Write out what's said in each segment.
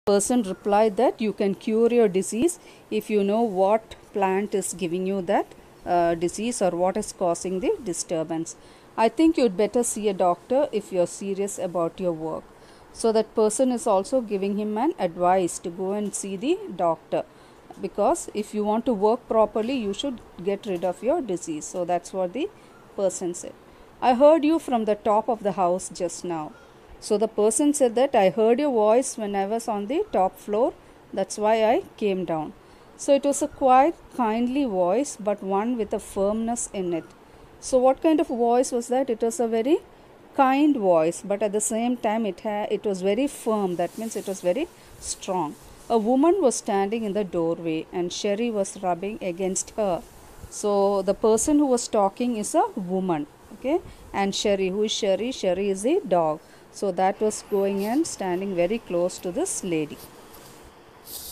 Person replied that you can cure your disease if you know what plant is giving you that disease or what is causing the disturbance. I think you'd better see a doctor if you're serious about your work. So that person is also giving him an advice to go and see the doctor, because if you want to work properly you should get rid of your disease. So that's what the person said. I heard you from the top of the house just now. So the person said that I heard your voice when I was on the top floor, that's why I came down. So it was a quite kindly voice, but one with a firmness in it. So what kind of voice was that? It was a very kind voice, but at the same time it was very firm. That means it was very strong. A woman was standing in the doorway and Sherry was rubbing against her. So the person who was talking is a woman, okay, and Sherry, who is Sherry? Sherry is a dog. So that was going and standing very close to this lady.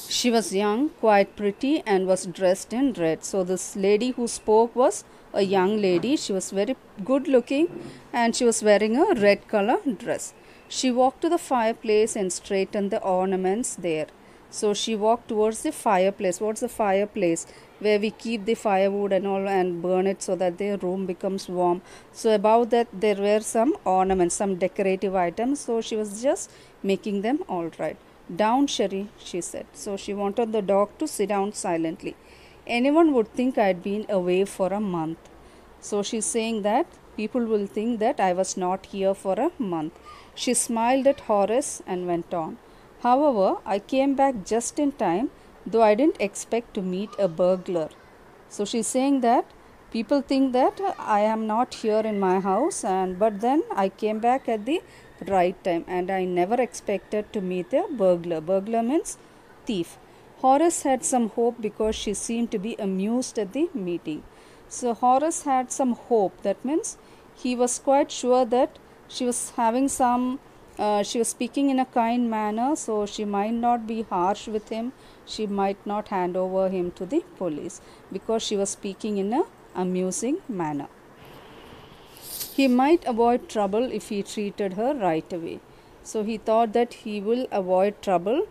She was young, quite pretty, and was dressed in red. So this lady who spoke was a young lady. She was very good looking and she was wearing a red color dress. She walked to the fireplace and straightened the ornaments there. So she walked towards the fireplace. What's the fireplace? Where we keep the firewood and all and burn it so that the room becomes warm. So above that there were some ornaments, some decorative items. So she was just making them all right. Down, Sherry, she said. So she wanted the dog to sit down silently. Anyone would think I'd been away for a month. So she's saying that people will think that I was not here for a month. She smiled at Horace and went on. However, I came back just in time, though I didn't expect to meet a burglar. So she's saying that people think that I am not here in my house, but then I came back at the right time and I never expected to meet a burglar. Burglar means thief. Horace had some hope because she seemed to be amused at the meeting. So Horace had some hope. That means he was quite sure that she was having some she was speaking in a kind manner, so she might not be harsh with him. She might not hand over him to the police because she was speaking in a amusing manner. He might avoid trouble if he treated her right away. So he thought that he will avoid trouble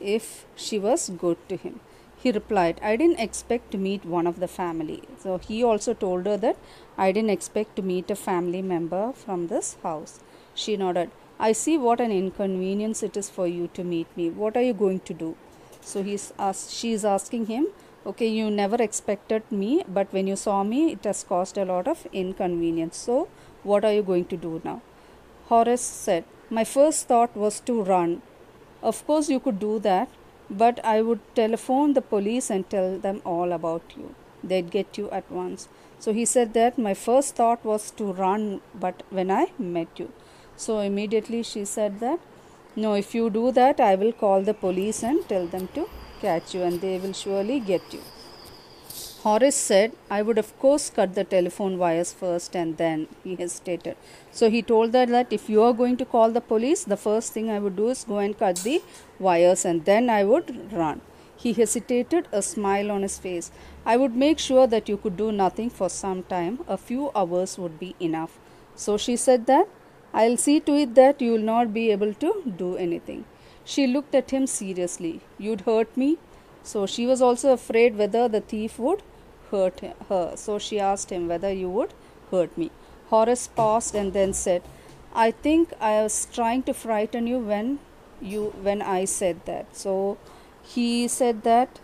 if she was good to him. He replied, I didn't expect to meet one of the family. So he also told her that I didn't expect to meet a family member from this house. She nodded. I see what an inconvenience it is for you to meet me. What are you going to do? So she is asking him, okay, you never expected me, but when you saw me, it has caused a lot of inconvenience. So what are you going to do now? Horace said, my first thought was to run. Of course you could do that, but I would telephone the police and tell them all about you. They'd get you at once. So he said that my first thought was to run, but when I met you. So immediately she said that, no, if you do that, I will call the police and tell them to catch you and they will surely get you. Horace said, I would of course cut the telephone wires first and then, he hesitated. So he told her that if you are going to call the police, the first thing I would do is go and cut the wires and then I would run. He hesitated, a smile on his face. I would make sure that you could do nothing for some time. A few hours would be enough. So she said that, I'll see to it that you will not be able to do anything. She looked at him seriously. You'd hurt me? So she was also afraid whether the thief would hurt her. So she asked him whether you would hurt me. Horace paused and then said, I think I was trying to frighten you when I said that. So he said that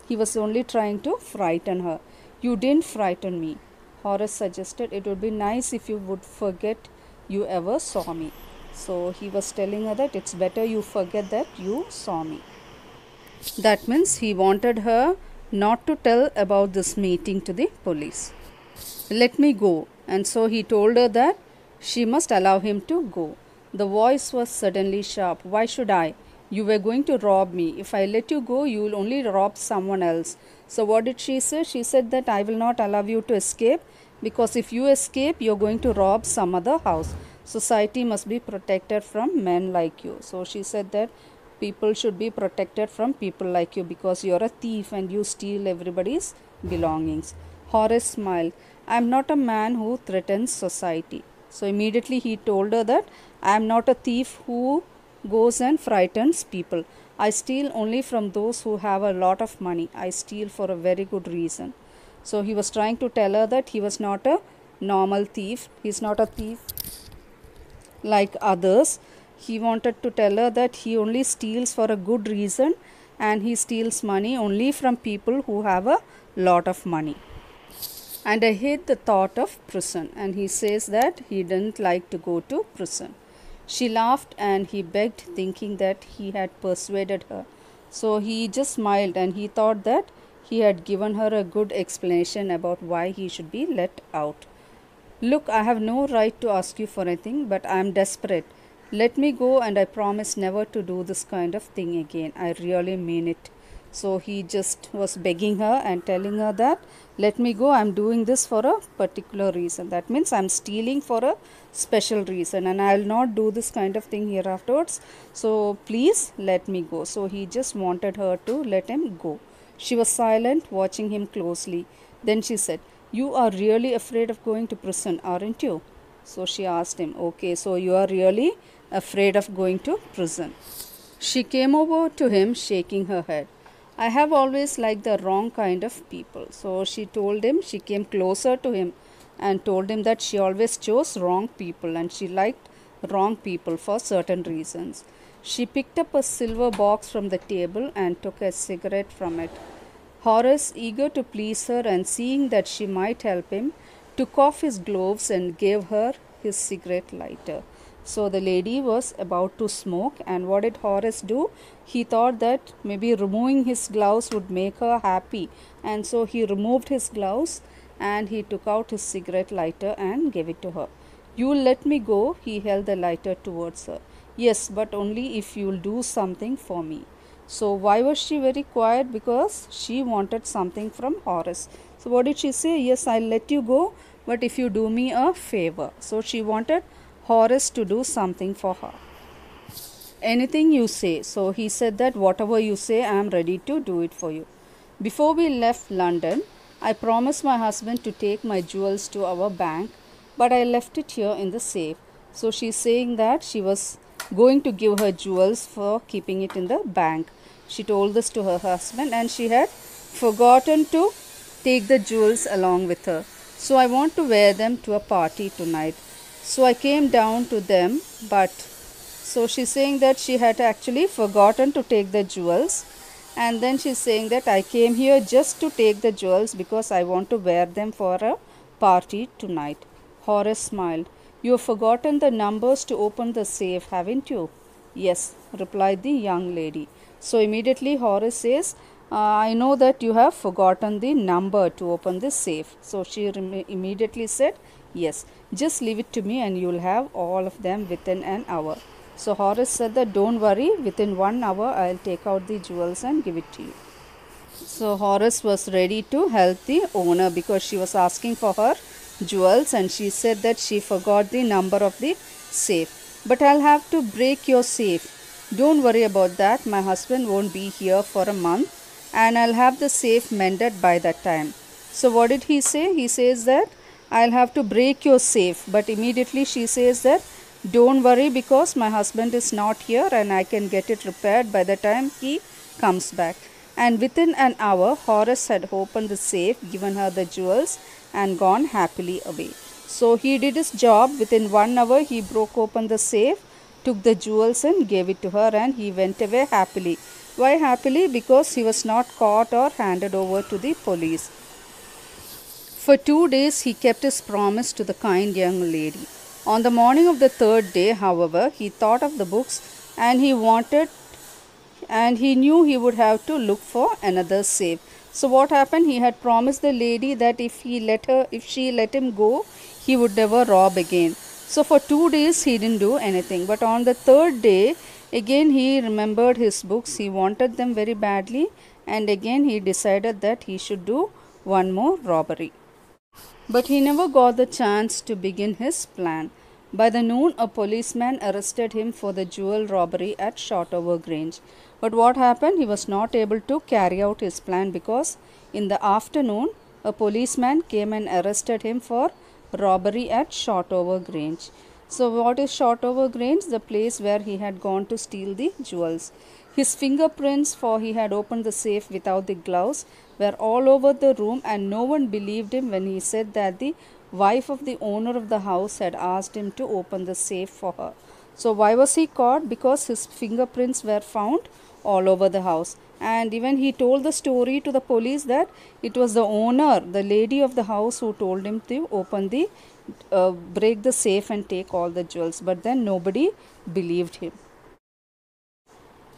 he was only trying to frighten her. You didn't frighten me. Horace suggested it would be nice if you would forget you ever saw me. So he was telling her that it's better you forget that you saw me. That means he wanted her not to tell about this meeting to the police. Let me go. And so he told her that she must allow him to go. The voice was suddenly sharp. Why should I? You were going to rob me. If I let you go, you will only rob someone else. So what did she say? She said that I will not allow you to escape, because if you escape, you are going to rob some other house. Society must be protected from men like you. So she said that people should be protected from people like you because you are a thief and you steal everybody's belongings. Horace smiled. I am not a man who threatens society. So immediately he told her that I am not a thief who goes and frightens people. I steal only from those who have a lot of money. I steal for a very good reason. So he was trying to tell her that he was not a normal thief. He's not a thief like others. He wanted to tell her that he only steals for a good reason, and he steals money only from people who have a lot of money. And I hate the thought of prison. And he says that he didn't like to go to prison. She laughed and he begged, thinking that he had persuaded her. So he just smiled and he thought that he had given her a good explanation about why he should be let out. Look, I have no right to ask you for anything, but I am desperate. Let me go, and I promise never to do this kind of thing again. I really mean it. So he just was begging her and telling her that, let me go, I am doing this for a particular reason. That means I am stealing for a special reason, and I will not do this kind of thing here afterwards. So please let me go. So he just wanted her to let him go. She was silent, watching him closely. Then she said, you are really afraid of going to prison, aren't you? So she asked him, okay, so you are really afraid of going to prison. She came over to him, shaking her head. I have always liked the wrong kind of people. So she told him, she came closer to him and told him that she always chose wrong people and she liked wrong people for certain reasons. She picked up a silver box from the table and took a cigarette from it. Horace, eager to please her and seeing that she might help him, took off his gloves and gave her his cigarette lighter. So the lady was about to smoke, and what did Horace do? He thought that maybe removing his gloves would make her happy, and so he removed his gloves and he took out his cigarette lighter and gave it to her. You will let me go? He held the lighter towards her. Yes, but only if you will do something for me. So why was she very quiet? Because she wanted something from Horace. So what did she say? Yes, I'll let you go, but if you do me a favor. So she wanted Horace to do something for her. Anything you say. So he said that whatever you say, I am ready to do it for you. Before we left London, I promised my husband to take my jewels to our bank, but I left it here in the safe. So she's saying that she was going to give her jewels for keeping it in the bank. She told this to her husband and she had forgotten to take the jewels along with her. So I want to wear them to a party tonight. So I came down to them, but so she's saying that she had actually forgotten to take the jewels, and then she's saying that I came here just to take the jewels because I want to wear them for a party tonight. Horace smiled. You have forgotten the numbers to open the safe, haven't you? Yes, replied the young lady. So immediately Horace says, I know that you have forgotten the number to open the safe. So she immediately said, yes, just leave it to me and you will have all of them within an hour. So Horace said that don't worry, within 1 hour I will take out the jewels and give it to you. So Horace was ready to help the owner because she was asking for her jewels and she said that she forgot the number of the safe. But I'll have to break your safe. Don't worry about that. My husband won't be here for a month and I'll have the safe mended by that time. So what did he say? He says that I'll have to break your safe. But immediately she says that don't worry because my husband is not here and I can get it repaired by the time he comes back. And within an hour, Horace had opened the safe, given her the jewels and gone happily away. So he did his job. Within 1 hour, he broke open the safe, took the jewels and gave it to her and he went away happily. Why happily? Because he was not caught or handed over to the police. For 2 days, he kept his promise to the kind young lady. On the morning of the third day, however, he thought of the books and he knew he would have to look for another safe. So what happened? He had promised the lady that if she let him go, he would never rob again. So for 2 days he didn't do anything. But on the third day, again he remembered his books. He wanted them very badly, and again he decided that he should do one more robbery. But he never got the chance to begin his plan. By the noon, a policeman arrested him for the jewel robbery at Shotover Grange. But what happened? He was not able to carry out his plan because in the afternoon, a policeman came and arrested him for robbery at Shotover Grange. So what is Shotover Grange? The place where he had gone to steal the jewels. His fingerprints, for he had opened the safe without the gloves, were all over the room, and no one believed him when he said that the wife of the owner of the house had asked him to open the safe for her. So why was he caught? Because his fingerprints were found all over the house. And even he told the story to the police that it was the owner, the lady of the house, who told him to open the break the safe and take all the jewels. But then nobody believed him.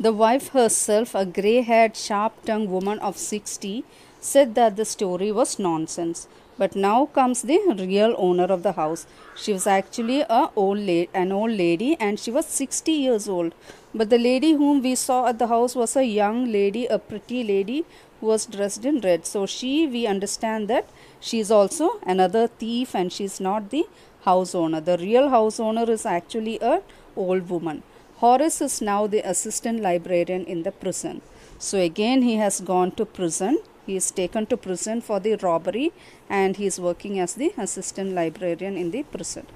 The wife herself, a grey haired, sharp tongued woman of 60, said that the story was nonsense. But now comes the real owner of the house. She was actually an old lady, and she was 60 years old. But the lady whom we saw at the house was a young lady, a pretty lady who was dressed in red. So we understand that she is also another thief, and she is not the house owner. The real house owner is actually a old woman. Horace is now the assistant librarian in the prison. So again he has gone to prison. He is taken to prison for the robbery, and he is working as the assistant librarian in the prison.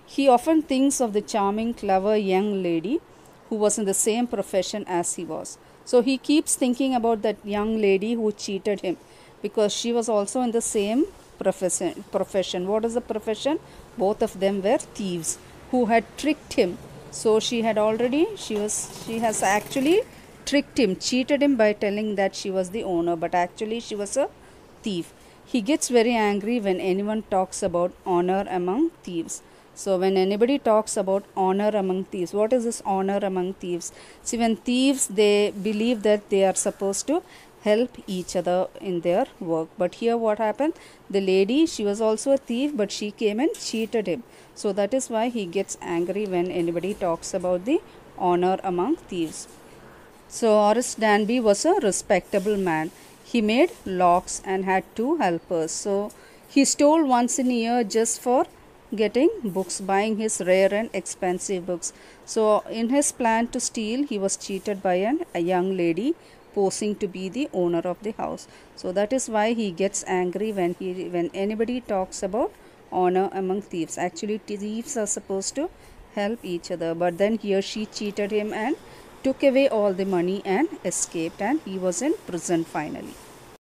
He often thinks of the charming, clever young lady who was in the same profession as he was. So he keeps thinking about that young lady who cheated him, because she was also in the same profession. What is the profession? Both of them were thieves who had tricked him. So she has actually tricked him, cheated him by telling that she was the owner, but actually she was a thief. He gets very angry when anyone talks about honor among thieves. So when anybody talks about honor among thieves, what is this honor among thieves? See, when thieves, they believe that they are supposed to help each other in their work. But here what happened? The lady, she was also a thief, but she came and cheated him. So that is why he gets angry when anybody talks about the honor among thieves. So Horace Danby was a respectable man. He made locks and had 2 helpers. So he stole once in a year just for getting books, buying his rare and expensive books. So in his plan to steal, he was cheated by a young lady posing to be the owner of the house. So that is why he gets angry when anybody talks about honor among thieves. Actually, thieves are supposed to help each other, but then here she cheated him and took away all the money and escaped, and he was in prison finally.